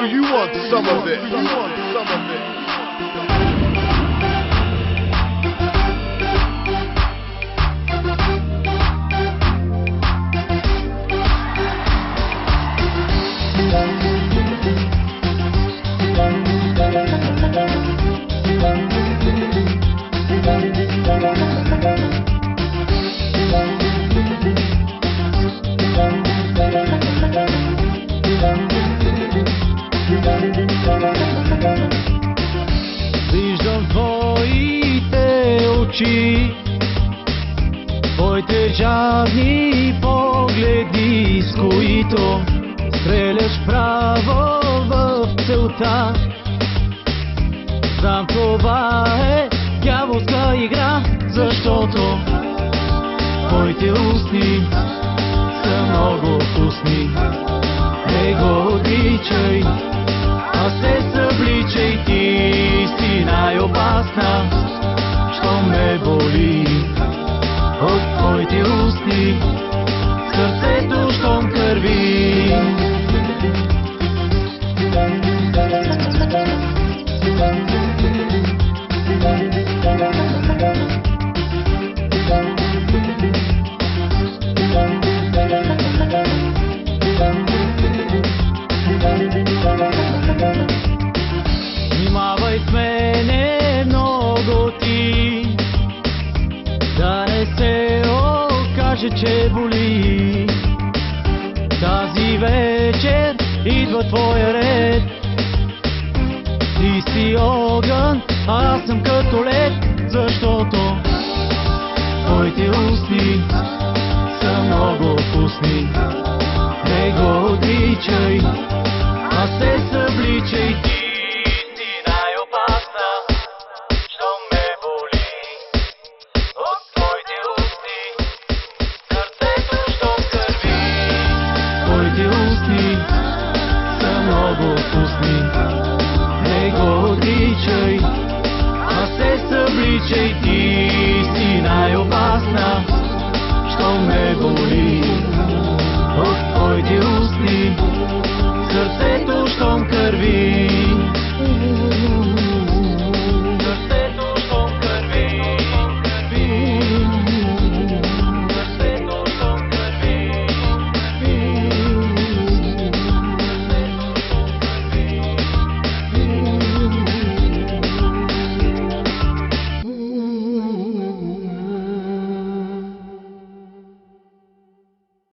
You want some of it. You want some of it. Виждам твоите очи, твоите жадни погледи, с които стреляш право в целта. Знам, това е дяволска игра, защото твоите устни са много вкусни. Не го отричай, а се събличай, ти си най-опасна, що ме боли от твоите устни, сърцето щом кърви. Внимавай с мене много ти, да не се окаже, че боли. Тази вечер идва твоя ред, ти си огън, а аз съм като лед, защото твоите устни са много вкусни.